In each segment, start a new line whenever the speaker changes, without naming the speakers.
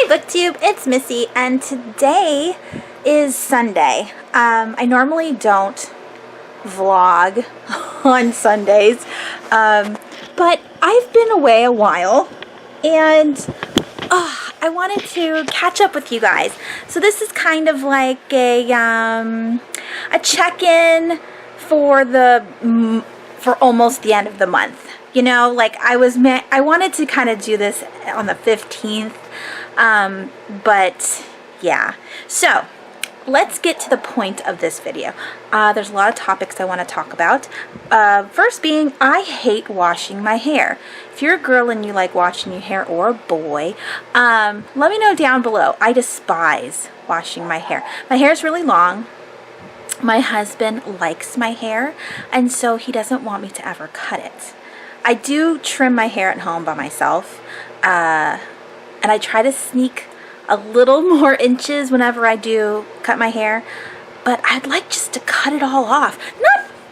BookTube, it's Missy, and today is Sunday. I normally don't vlog on Sundays, but I've been away a while, and I wanted to catch up with you guys. So this is kind of like a check-in for almost the end of the month. You know, like I wanted to kind of do this on the 15th, but yeah. So let's get to the point of this video. There's a lot of topics I want to talk about. First being, I hate washing my hair. If you're a girl and you like washing your hair, or a boy, let me know down below. I despise washing my hair. My hair is really long. My husband likes my hair, and so he doesn't want me to ever cut it. I do trim my hair at home by myself, and I try to sneak a little more inches whenever I do cut my hair, but I'd like just to cut it all off.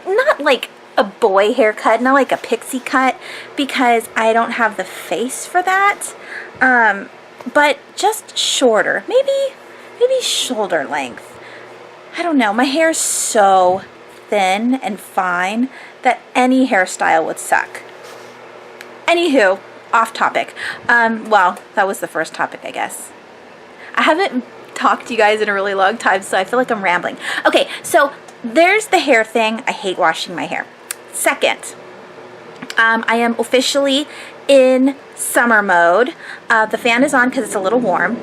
Not like a boy haircut, not like a pixie cut, because I don't have the face for that, but just shorter, maybe shoulder length. I don't know, my hair is so thin and fine that any hairstyle would suck. Anywho, off topic. Well, that was the first topic, I guess. I haven't talked to you guys in a really long time, so I feel like I'm rambling. Okay, so there's the hair thing. I hate washing my hair. Second, I am officially in summer mode. The fan is on because it's a little warm.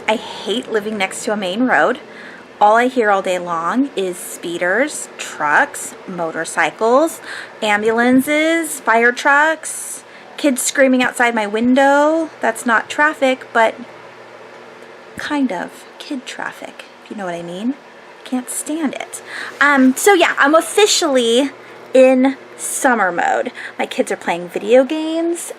I hate living next to a main road. All I hear all day long is speeders, trucks, motorcycles, ambulances, fire trucks, kids screaming outside my window. That's not traffic, but kind of kid traffic, if you know what I mean. Can't stand it. So yeah, I'm officially in summer mode. My kids are playing video games.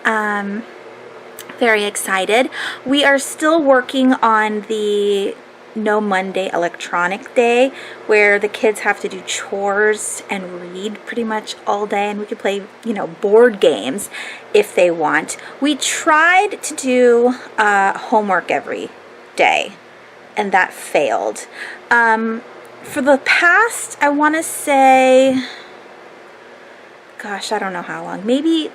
Very excited. We are still working on the No Monday Electronic Day, where the kids have to do chores and read pretty much all day, and we could play, you know, board games if they want. We tried to do homework every day, and that failed. For the past, I want to say, gosh, I don't know how long, maybe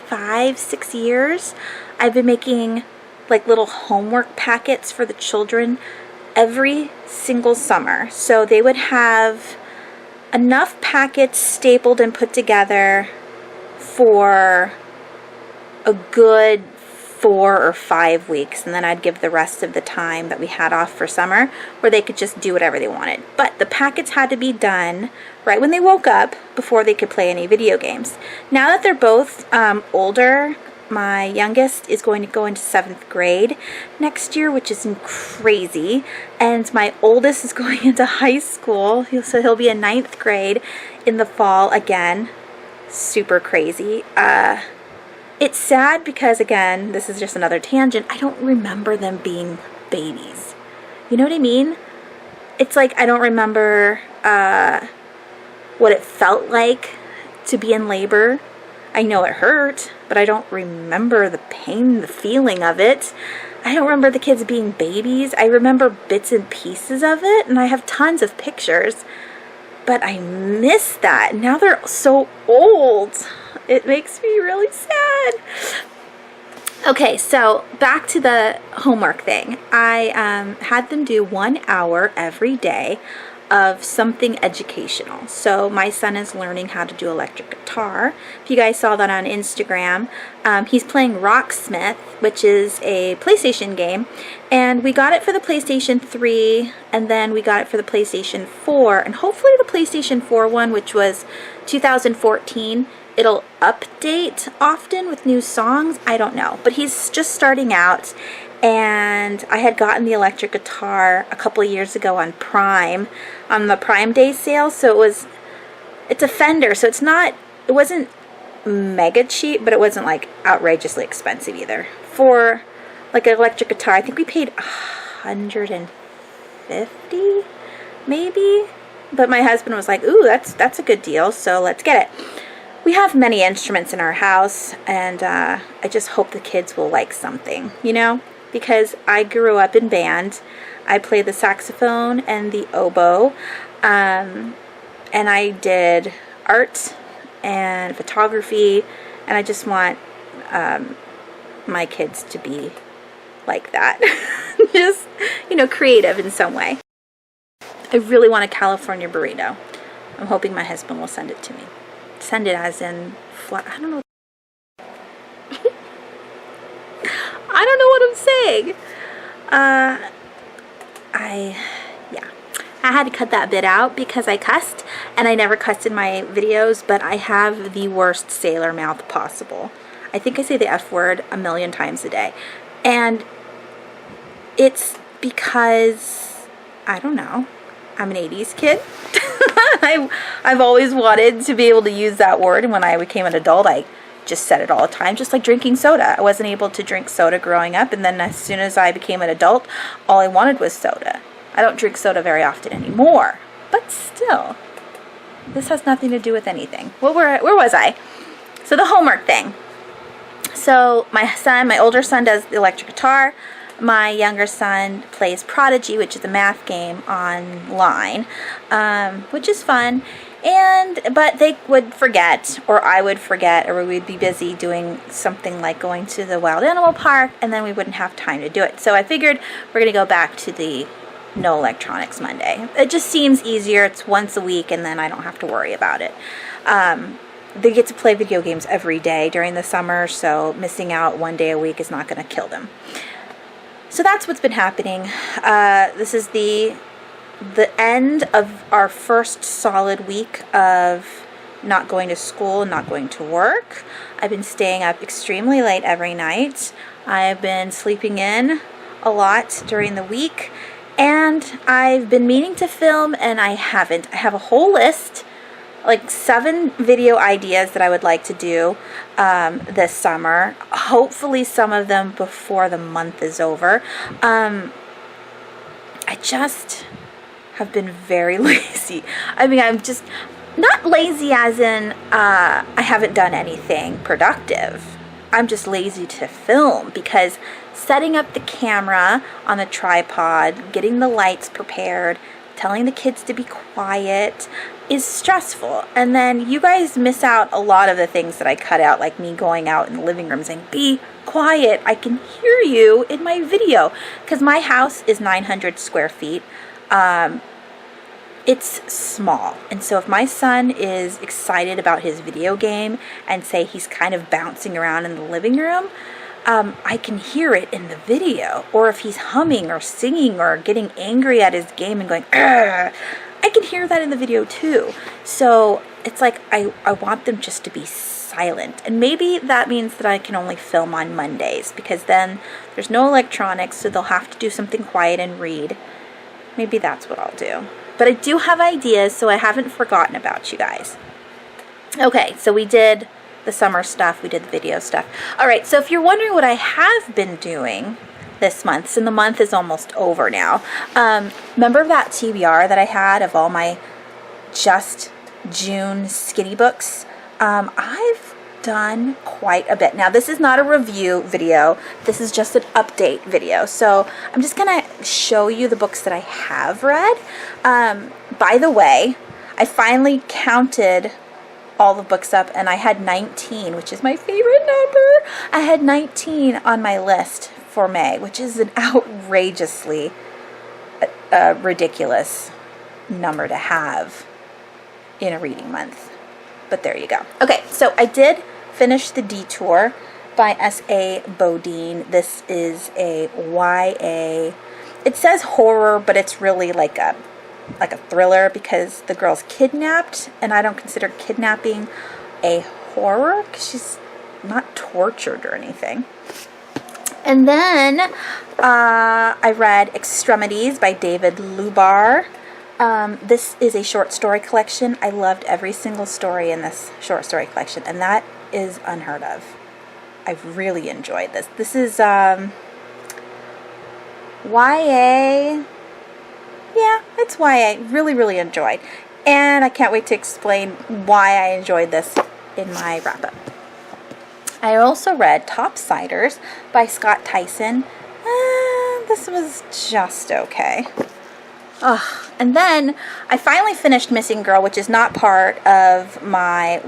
5-6 years, I've been making like little homework packets for the children every single summer. So they would have enough packets stapled and put together for a good 4 or 5 weeks, and then I'd give the rest of the time that we had off for summer where they could just do whatever they wanted. But the packets had to be done right when they woke up before they could play any video games. Now that they're both older, my youngest is going to go into 7th grade next year, which is crazy, and my oldest is going into high school, so he'll be in 9th grade in the fall again. Super crazy. It's sad because, again, this is just another tangent, I don't remember them being babies. You know what I mean? It's like I don't remember what it felt like to be in labor. I know it hurt, but I don't remember the pain, the feeling of it. I don't remember the kids being babies. I remember bits and pieces of it, and I have tons of pictures, but I miss that. Now they're so old. It makes me really sad. Okay, so back to the homework thing. I had them do 1 hour every day of something educational. So my son is learning how to do electric guitar. If you guys saw that on Instagram, he's playing Rocksmith, which is a PlayStation game, and we got it for the PlayStation 3, and then we got it for the PlayStation 4, and hopefully the PlayStation 4 one, which was 2014, it'll update often with new songs. I don't know, but he's just starting out, and I had gotten the electric guitar a couple of years ago on Prime, on the Prime Day sale, so it's a Fender, so it wasn't mega cheap, but it wasn't like outrageously expensive either. For like an electric guitar, I think we paid $150 maybe, but my husband was like, ooh, that's a good deal, so let's get it. we have many instruments in our house, and I just hope the kids will like something, you know, because I grew up in band. I played the saxophone and the oboe, and I did art and photography, and I just want my kids to be like that. Just, you know, creative in some way. I really want a California burrito. I'm hoping my husband will send it to me. Send it as in flat. I don't know. I don't know what I'm saying. I had to cut that bit out because I cussed, and I never cussed in my videos, but I have the worst sailor mouth possible. I think I say the F word a million times a day. And it's because, I don't know, I'm an 80s kid. I've always wanted to be able to use that word, and when I became an adult, I just said it all the time, just like drinking soda. I wasn't able to drink soda growing up, and then as soon as I became an adult, all I wanted was soda. I don't drink soda very often anymore, but still, this has nothing to do with anything. Well, where was I? So the homework thing. So my older son does the electric guitar. My younger son plays Prodigy, which is a math game online, which is fun. But they would forget, or I would forget, or we'd be busy doing something like going to the wild animal park, and then we wouldn't have time to do it. So I figured we're going to go back to the no electronics Monday. It just seems easier. It's once a week, and then I don't have to worry about it. They get to play video games every day during the summer, so missing out one day a week is not going to kill them. So that's what's been happening. This is the end of our first solid week of not going to school, not going to work. I've been staying up extremely late every night. I've been sleeping in a lot during the week, and I've been meaning to film, and I haven't. I have a whole list, like 7 video ideas that I would like to do this summer. Hopefully some of them before the month is over. I just have been very lazy. I mean, I'm just not lazy as in I haven't done anything productive. I'm just lazy to film, because setting up the camera on the tripod, getting the lights prepared, telling the kids to be quiet is stressful. And then you guys miss out a lot of the things that I cut out, like me going out in the living room saying, be quiet, I can hear you in my video. Because my house is 900 square feet. It's small. And so if my son is excited about his video game and say he's kind of bouncing around in the living room, I can hear it in the video. Or if he's humming or singing or getting angry at his game and going, "Argh," I can hear that in the video too. So it's like I want them just to be silent. And maybe that means that I can only film on Mondays, because then there's no electronics, so they'll have to do something quiet and read. Maybe that's what I'll do. But I do have ideas, so I haven't forgotten about you guys. Okay, so we did the summer stuff, we did the video stuff. Alright, so if you're wondering what I have been doing this month, and the month is almost over now, remember that TBR that I had of all my just June skinny books? I've done quite a bit. Now, this is not a review video. This is just an update video. So I'm just going to show you the books that I have read. By the way, I finally counted all the books up, and I had 19, which is my favorite number. I had 19 on my list for May, which is an outrageously ridiculous number to have in a reading month. But there you go. Okay, so I did finish The Detour by S.A. Bodine. This is a YA. It says horror, but it's really like a thriller, because the girl's kidnapped, and I don't consider kidnapping a horror because she's not tortured or anything. And then I read Extremities by David Lubar. This is a short story collection. I loved every single story in this short story collection, and that is unheard of. I've really enjoyed this. This is YA. Yeah, it's YA. Really, really enjoyed. And I can't wait to explain why I enjoyed this in my wrap-up. I also read Topsiders by Scott Tyson. This was just okay. Ugh. And then I finally finished Missing Girl, which is not part of my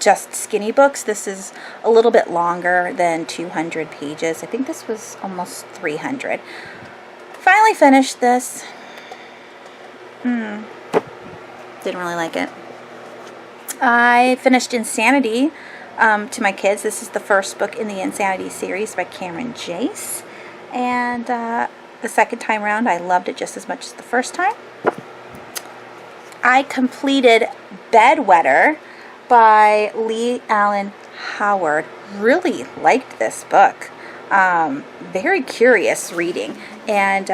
Just Skinny books. This is a little bit longer than 200 pages. I think this was almost 300. Finally finished this. Didn't really like it. I finished Insanity to my kids. This is the first book in the Insanity series by Cameron Jace. And the second time around, I loved it just as much as the first time. I completed Bedwetter by Lee Allen Howard. Really liked this book. Very curious reading. And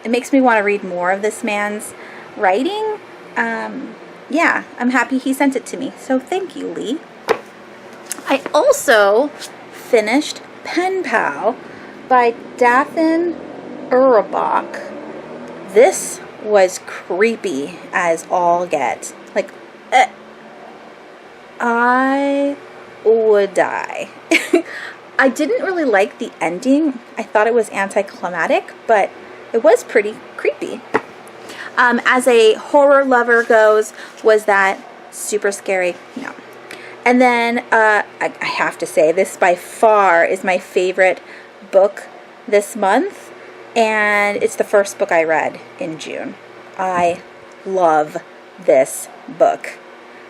it makes me want to read more of this man's writing. Yeah, I'm happy he sent it to me. So thank you, Lee. I also finished Pen Pal by Dathan Urabach. This was creepy as all get. Like, I would die. I didn't really like the ending. I thought it was anticlimactic, but it was pretty creepy. As a horror lover goes, was that super scary? No. And then I have to say, this by far is my favorite book this month, and it's the first book I read in June. I love this book.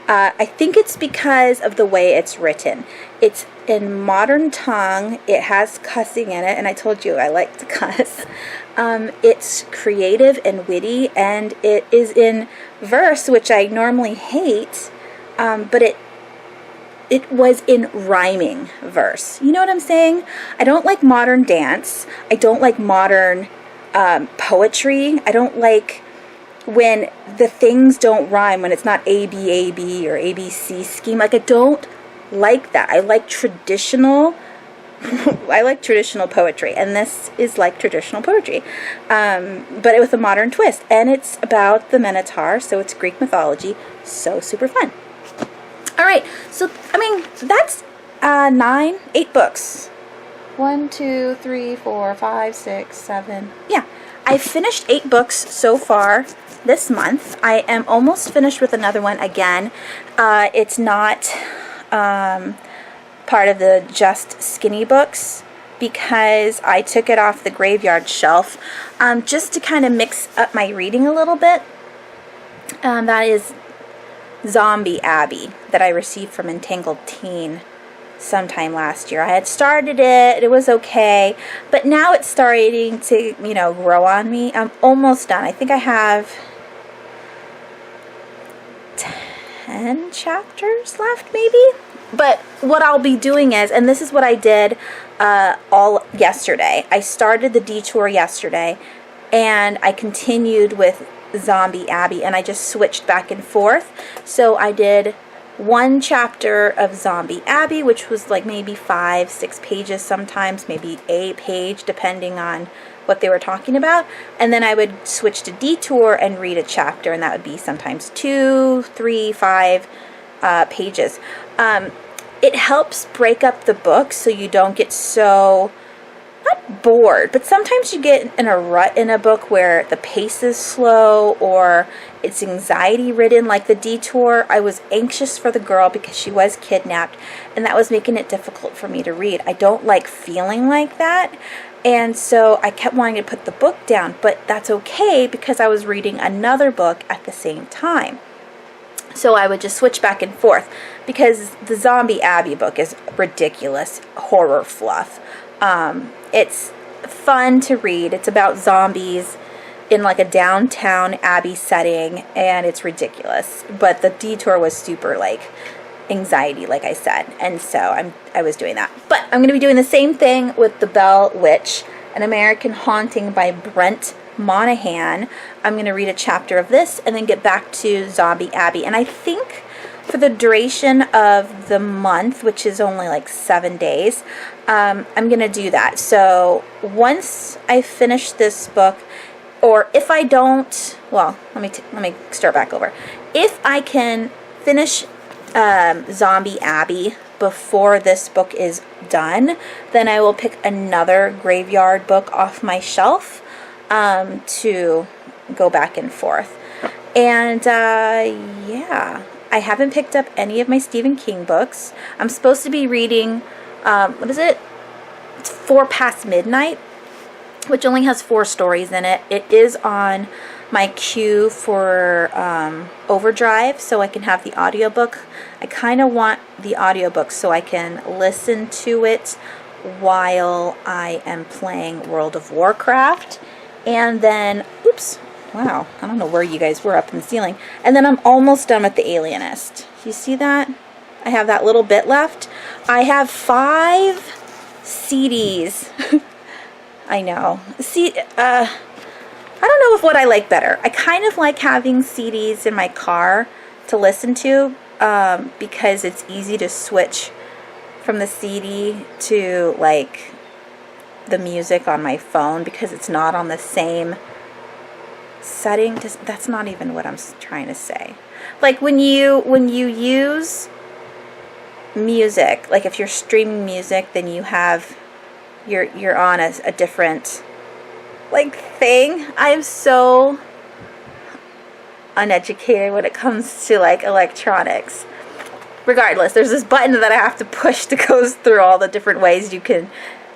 I think it's because of the way it's written. It's in modern tongue. It has cussing in it, and I told you I like to cuss. It's creative and witty, and it is in verse, which I normally hate, but it was in rhyming verse. You know what I'm saying? I don't like modern dance. I don't like modern poetry. I don't like when the things don't rhyme, when it's not A-B-A-B or ABC scheme. Like, I don't like that. I like traditional poetry, and this is like traditional poetry, but with a modern twist. And it's about the Minotaur, so it's Greek mythology. So super fun. All right, so I mean, that's 8 books. 1, 2, 3, 4, 5, 6, 7. Yeah, I've finished 8 books so far this month. I am almost finished with another one again. It's not part of the Just Skinny books because I took it off the graveyard shelf just to kind of mix up my reading a little bit. That is Zombie Abbey that I received from Entangled Teen sometime last year. I had started it. It was okay, but now it's starting to, grow on me. I'm almost done. I think I have 10 chapters left, maybe. But what I'll be doing is, and this is what I did all yesterday. I started the detour yesterday, and I continued with Zombie Abbey, and I just switched back and forth. So I did 1 chapter of Zombie Abbey, which was like maybe 5-6 pages sometimes, maybe a page, depending on what they were talking about. And then I would switch to Detour and read a chapter, and that would be sometimes 2, 3, 5 pages. It helps break up the book so you don't get so, not bored, but sometimes you get in a rut in a book where the pace is slow or it's anxiety ridden, like the Detour. I was anxious for the girl because she was kidnapped, and that was making it difficult for me to read. I don't like feeling like that, and so I kept wanting to put the book down, but that's okay because I was reading another book at the same time. So I would just switch back and forth because the Zombie Abbey book is ridiculous horror fluff. It's fun to read. It's about zombies in like a downtown Abbey setting, and it's ridiculous. But the Detour was super like anxiety, like I said, and so I was doing that. But I'm going to be doing the same thing with The Bell Witch, An American Haunting by Brent Monahan. I'm going to read a chapter of this and then get back to Zombie Abbey. And I think for the duration of the month, which is only like 7 days, I'm going to do that. So once I finish this book, or if I don't, well, let me start back over. If I can finish Zombie Abbey before this book is done, then I will pick another graveyard book off my shelf to go back and forth. And yeah, I haven't picked up any of my Stephen King books. I'm supposed to be reading, what is it? It's 4 Past Midnight, which only has 4 stories in it. It is on my queue for Overdrive, so I can have the audiobook. I kind of want the audiobook so I can listen to it while I am playing World of Warcraft. And then, oops, wow, I don't know where you guys were up in the ceiling. And then I'm almost done with The Alienist. You see that? I have that little bit left. I have 5 CDs. I know. See, I don't know what I like better. I kind of like having CDs in my car to listen to because it's easy to switch from the CD to like the music on my phone because it's not on the same setting. That's not even what I'm trying to say. Like when you use music, like if you're streaming music, then you have you're on a different like thing. I'm so uneducated when it comes to like electronics. Regardless, there's this button that I have to push that goes through all the different ways you can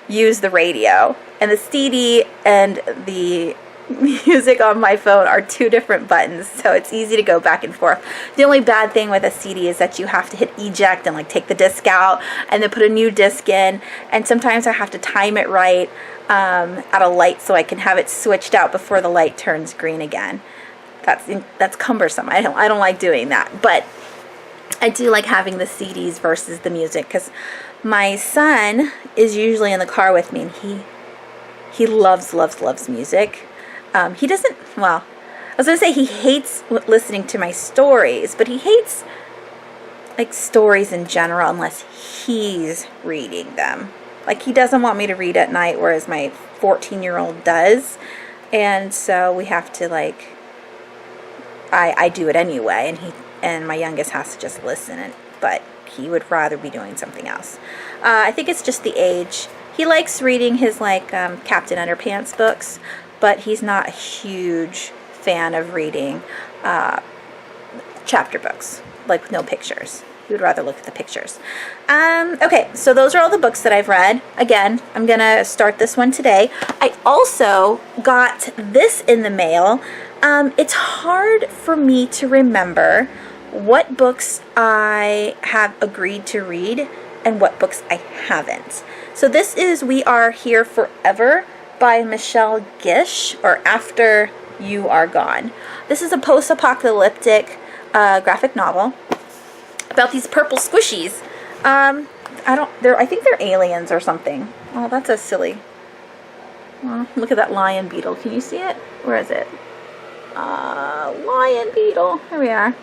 use the radio. And the CD and the music on my phone are 2 different buttons, so it's easy to go back and forth. The only bad thing with a CD is that you have to hit eject and like take the disc out and then put a new disc in, and sometimes I have to time it right at a light so I can have it switched out before the light turns green again. That's cumbersome. I don't like doing that, but I do like having the CDs versus the music because my son is usually in the car with me, and he loves music. He doesn't, well, I was going to say he hates listening to my stories, but he hates like stories in general unless he's reading them. Like he doesn't want me to read at night, whereas my 14-year-old does. And so we have to like, I do it anyway, and my youngest has to just listen, but he would rather be doing something else. I think it's just the age. He likes reading his like Captain Underpants books, but he's not a huge fan of reading chapter books, like with no pictures. He would rather look at the pictures. Okay, so those are all the books that I've read. Again, I'm going to start this one today. I also got this in the mail. It's hard for me to remember what books I have agreed to read and what books I haven't. So this is We Are Here Forever by Michelle Gish, or After You Are Gone. This is a post-apocalyptic graphic novel about these purple squishies. I think they're aliens or something. Oh, that's a silly. Oh, look at that lion beetle. Can you see it? Where is it? Lion beetle. Here we are.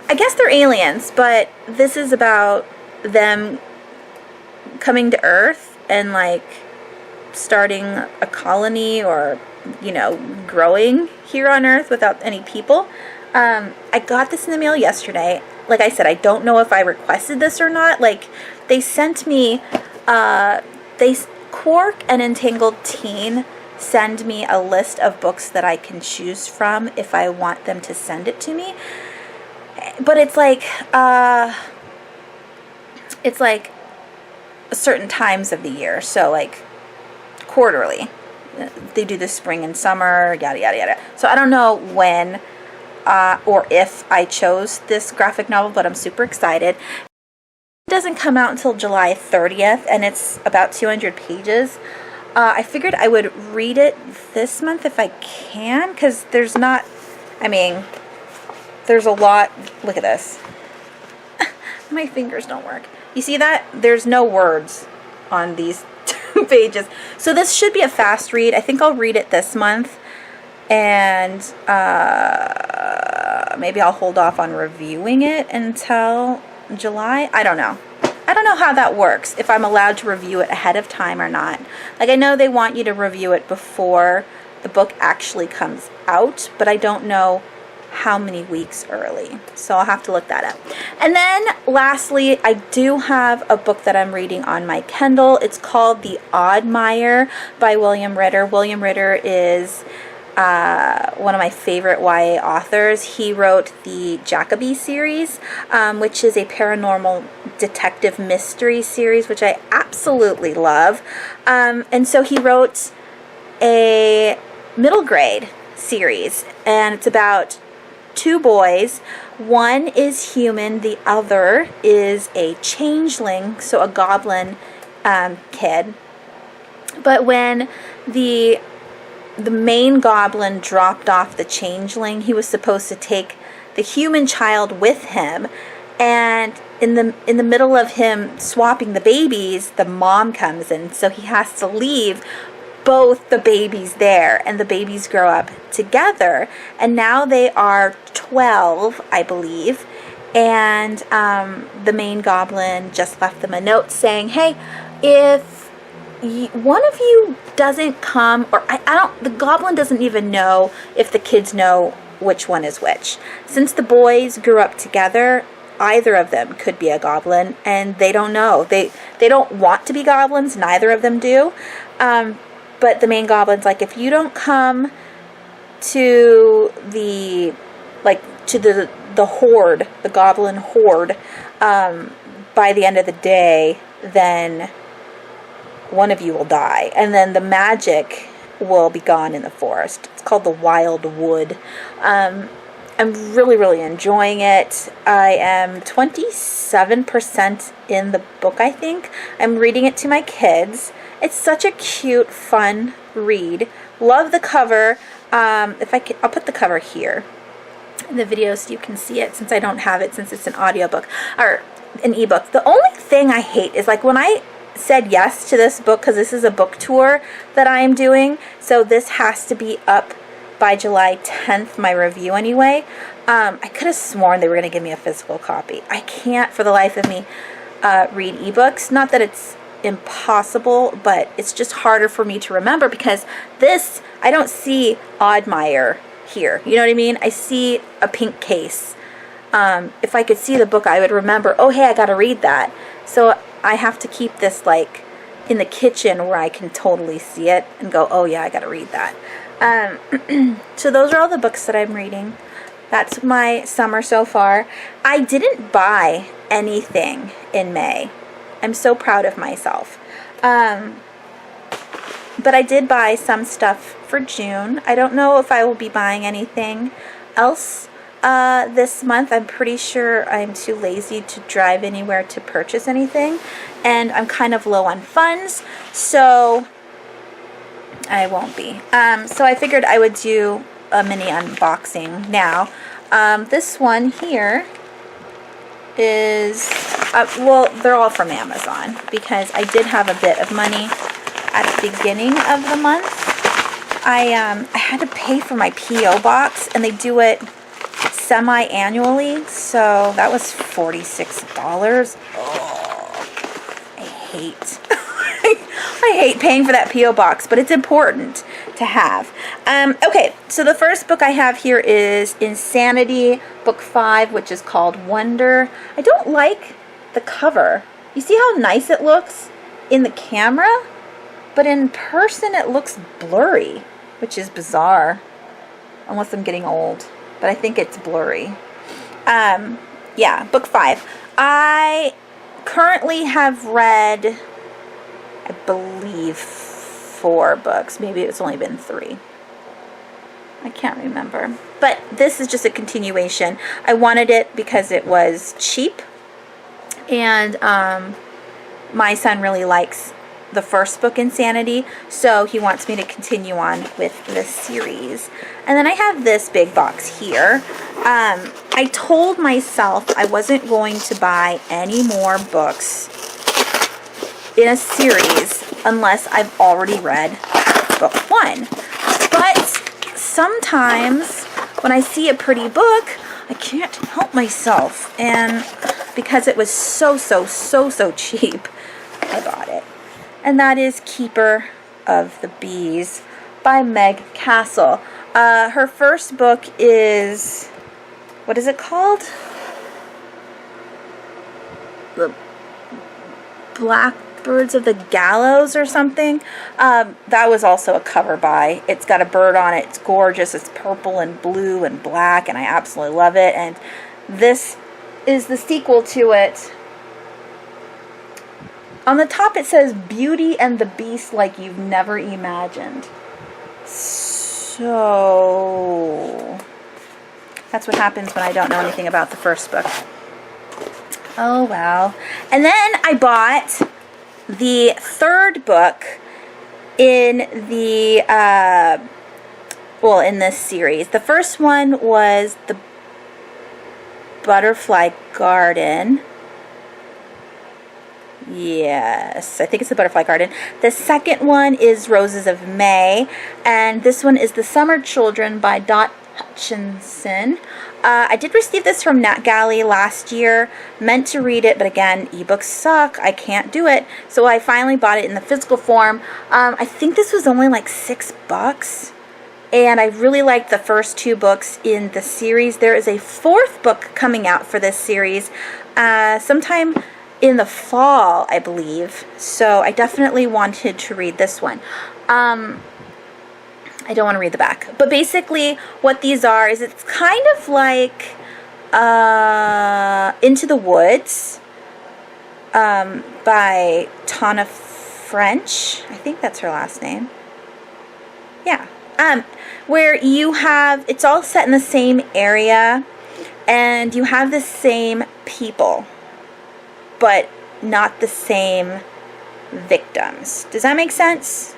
I guess they're aliens, but this is about them coming to Earth and like starting a colony, or growing here on Earth without any people. I got this in the mail yesterday. Like I said, I don't know if I requested this or not. Like they sent me Quark and Entangled Teen send me a list of books that I can choose from if I want them to send it to me. But it's like certain times of the year, so like quarterly. They do the spring and summer, yada yada yada. So I don't know when or if I chose this graphic novel, but I'm super excited. It doesn't come out until July 30th, and it's about 200 pages. I figured I would read it this month if I can, because there's a lot. Look at this. My fingers don't work. You see that? There's no words on these 2 pages. So this should be a fast read. I think I'll read it this month, and maybe I'll hold off on reviewing it until July. I don't know. I don't know how that works, if I'm allowed to review it ahead of time or not. Like, I know they want you to review it before the book actually comes out, but I don't know how many weeks early. So I'll have to look that up. And then lastly, I do have a book that I'm reading on my Kindle. It's called The Oddmeyer by William Ritter. William Ritter is one of my favorite YA authors. He wrote the Jacoby series, which is a paranormal detective mystery series, which I absolutely love. And so he wrote a middle grade series, and it's about two boys. One is human, the other is a changeling, so a goblin kid. But when the main goblin dropped off the changeling, he was supposed to take the human child with him, and in the middle of him swapping the babies, the mom comes in, so he has to leave both the babies there, and the babies grow up together, and now they are 12, I believe, and the main goblin just left them a note saying, hey, if one of you doesn't come, or the goblin doesn't even know if the kids know which one is which. Since the boys grew up together, either of them could be a goblin, and they don't know. They don't want to be goblins, neither of them do. But the main goblin's like, if you don't come to the horde, the goblin horde, by the end of the day, then one of you will die, and then the magic will be gone in the forest. It's called the Wild Wood. I'm really, really enjoying it. I am 27% in the book, I think. I'm reading it to my kids. It's such a cute, fun read. Love the cover. I'll put the cover here in the video so you can see it, since I don't have it, since it's an audiobook or an ebook. The only thing I hate is, like, when I said yes to this book, because this is a book tour that I am doing, so this has to be up by July 10th, my review anyway. I could have sworn they were going to give me a physical copy. I can't for the life of me read ebooks. Not that it's impossible, but it's just harder for me to remember, because this, I don't see Oddmeyer here. You know what I mean? I see a pink case. If I could see the book, I would remember, oh, hey, I got to read that. So I have to keep this, like, in the kitchen where I can totally see it and go, oh, yeah, I got to read that. So those are all the books that I'm reading. That's my summer so far. I didn't buy anything in May. I'm so proud of myself. But I did buy some stuff for June. I don't know if I will be buying anything else this month. I'm pretty sure I'm too lazy to drive anywhere to purchase anything, and I'm kind of low on funds, so I won't be. So I figured I would do a mini unboxing now. This one here is, well, they're all from Amazon, because I did have a bit of money at the beginning of the month. I had to pay for my P.O. box, and they do it semi-annually, so that was $46. Oh, I hate I hate paying for that P.O. box, but it's important to have. Okay, so the first book I have here is Insanity, book 5, which is called Wonder. I don't like the cover. You see how nice it looks in the camera? But in person it looks blurry, which is bizarre, unless I'm getting old. But I think it's blurry. Yeah, book 5. I currently have read, I believe, 4 books. Maybe it's only been 3. I can't remember. But this is just a continuation. I wanted it because it was cheap. And my son really likes the first book, Insanity, so he wants me to continue on with this series. And then I have this big box here. I told myself I wasn't going to buy any more books in a series unless I've already read book 1. But sometimes when I see a pretty book, I can't help myself. And because it was so cheap, I bought it. And that is Keeper of the Bees by Meg Castle. Her first book is what is it called? The Blackbirds of the Gallows or something. That was also a cover by. It's got a bird on it. It's gorgeous. It's purple and blue and black, and I absolutely love it. And this is the sequel to it. On the top it says Beauty and the Beast Like You've Never Imagined. So that's what happens when I don't know anything about the first book. Oh, well. And then I bought the third book in the, in this series. The first one was The Butterfly Garden. Yes, I think it's The Butterfly Garden. The second one is Roses of May. And this one is The Summer Children by Dot Hutchinson. I did receive this from NetGalley last year. Meant to read it, but again, ebooks suck. I can't do it. So I finally bought it in the physical form. I think this was only like $6. And I really liked the first 2 books in the series. There is a 4th book coming out for this series sometime in the fall, I believe. So I definitely wanted to read this one. I don't want to read the back. But basically what these are is it's kind of like Into the Woods by Tana French. I think that's her last name. Yeah. Where you have, it's all set in the same area and you have the same people, but not the same victims. Does that make sense?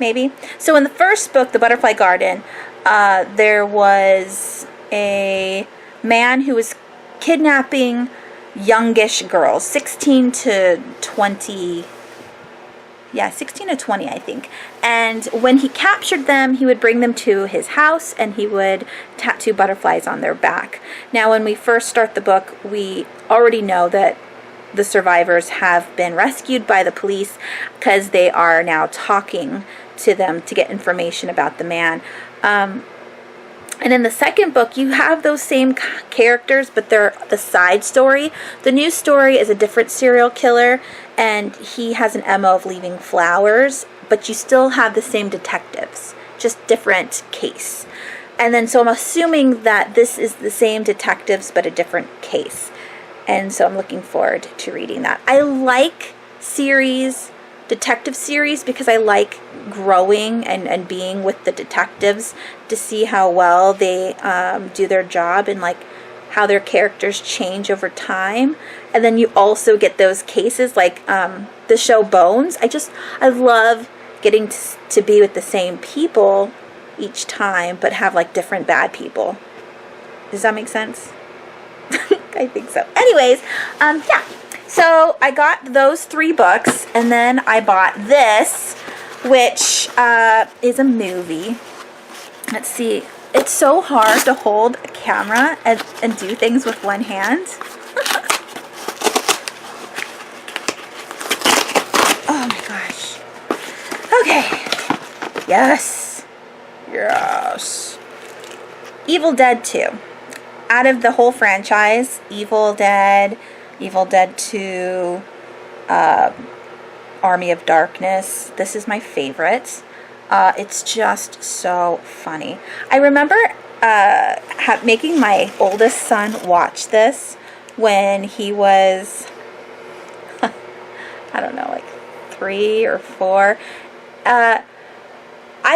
Maybe. So in the first book, The Butterfly Garden, there was a man who was kidnapping youngish girls, 16 to 20. Yeah, 16 to 20, I think. And when he captured them, he would bring them to his house and he would tattoo butterflies on their back. Now, when we first start the book, we already know that the survivors have been rescued by the police because they are now talking to them to get information about the man. And in the second book, you have those same characters, but they're the side story. The new story is a different serial killer, and he has an MO of leaving flowers, but you still have the same detectives, just different case. And then so I'm assuming that this is the same detectives, but a different case. And so I'm looking forward to reading that. I like detective series because I like growing and being with the detectives to see how well they do their job and like how their characters change over time. And then you also get those cases like the show Bones. I love getting to be with the same people each time but have like different bad people. Does that make sense? I think so. Anyways, yeah. So I got those 3 books, and then I bought this, which is a movie. Let's see. It's so hard to hold a camera and do things with one hand. Oh my gosh. Okay. Yes. Yes. Evil Dead 2. Out of the whole franchise, Evil Dead 2, Army of Darkness, this is my favorite. It's just so funny. I remember making my oldest son watch this when he was, I don't know, like 3 or 4. I've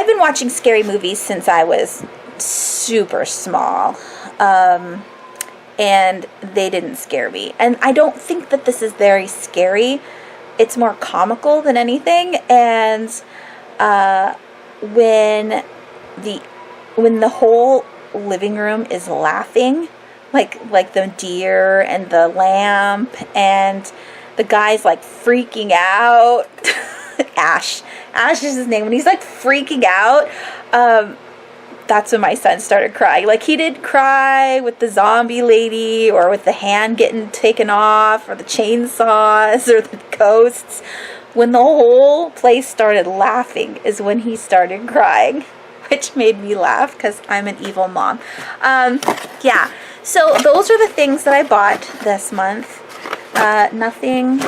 been watching scary movies since I was super small. And they didn't scare me. And I don't think that this is very scary. It's more comical than anything. And when the whole living room is laughing, like the deer and the lamp, and the guy's like freaking out. Ash is his name. When he's like freaking out, that's when my son started crying. Like, he didn't cry with the zombie lady or with the hand getting taken off or the chainsaws or the ghosts. When the whole place started laughing is when he started crying. which made me laugh because I'm an evil mom. Yeah, so those are the things that I bought this month. Nothing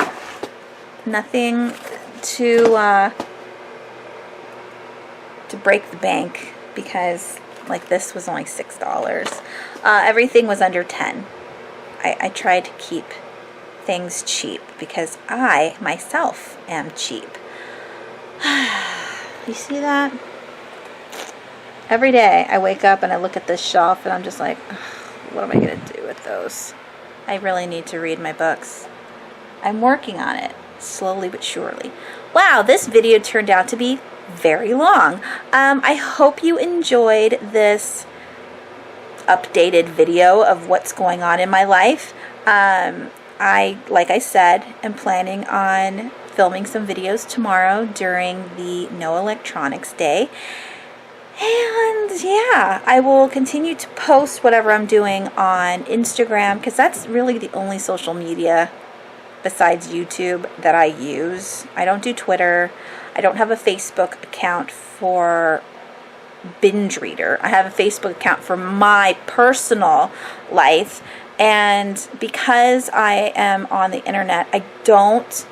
to break the bank, because like this was only $6. Everything was under 10. I tried to keep things cheap because I myself am cheap. You see that? Every day I wake up and I look at this shelf and I'm just like, what am I going to do with those? I really need to read my books. I'm working on it, slowly but surely. Wow, this video turned out to be very long. I hope you enjoyed this updated video of what's going on in my life. Like I said, am planning on filming some videos tomorrow during the No Electronics Day. And yeah, I will continue to post whatever I'm doing on Instagram, because that's really the only social media besides YouTube that I use. I don't do Twitter. I don't have a Facebook account for BingeReader. I have a Facebook account for my personal life. And because I am on the internet, I don't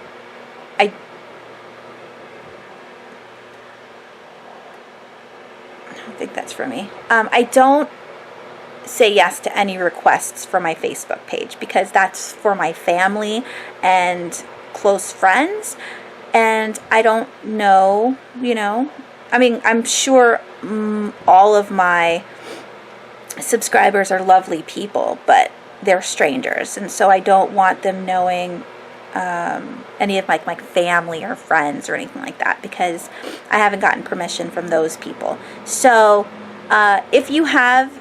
think that's for me. I don't say yes to any requests for my Facebook page, because that's for my family and close friends. And I don't know, I mean, I'm sure all of my subscribers are lovely people, but they're strangers, and so I don't want them knowing any of my family or friends or anything like that, because I haven't gotten permission from those people. So if you have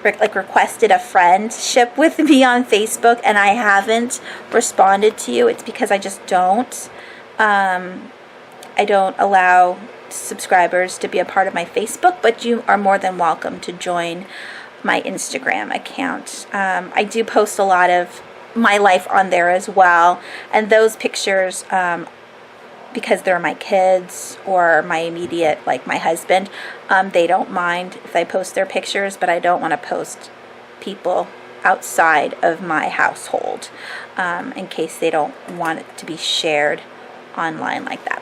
requested a friendship with me on Facebook and I haven't responded to you, it's because I just don't. I don't allow subscribers to be a part of my Facebook, but you are more than welcome to join my Instagram account. I do post a lot of my life on there as well, and those pictures, because they're my kids or my immediate, like my husband, they don't mind if I post their pictures, but I don't want to post people outside of my household, in case they don't want it to be shared online like that.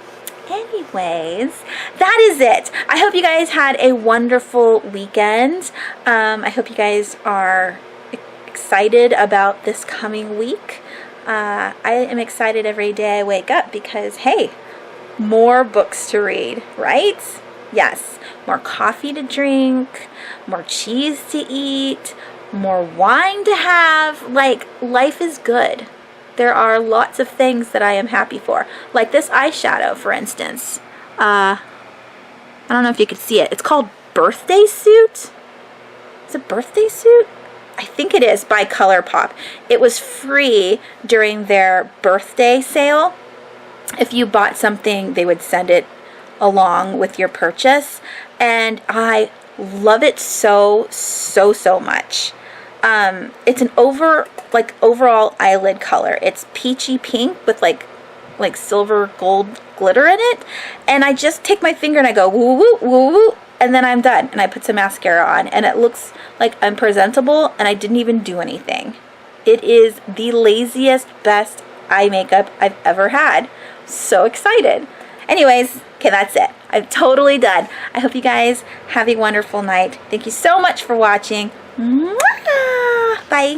Anyways, that is it. I hope you guys had a wonderful weekend. I hope you guys are excited about this coming week. I am excited every day I wake up because, hey, more books to read, right? Yes, more coffee to drink, more cheese to eat, more wine to have. Like, life is good. There are lots of things that I am happy for. Like this eyeshadow, for instance. I don't know if you could see it. It's called Birthday Suit. Is it Birthday Suit? I think it is, by ColourPop. It was free during their birthday sale. If you bought something, they would send it along with your purchase. And I love it so much. It's an overall eyelid color. It's peachy pink with like silver gold glitter in it. And I just take my finger and I go woo woo woo woo, and then I'm done. And I put some mascara on, and it looks like I'm presentable, and I didn't even do anything. It is the laziest, best eye makeup I've ever had. So excited. Anyways, okay, that's it. I'm totally done. I hope you guys have a wonderful night. Thank you so much for watching. Mwah! Bye.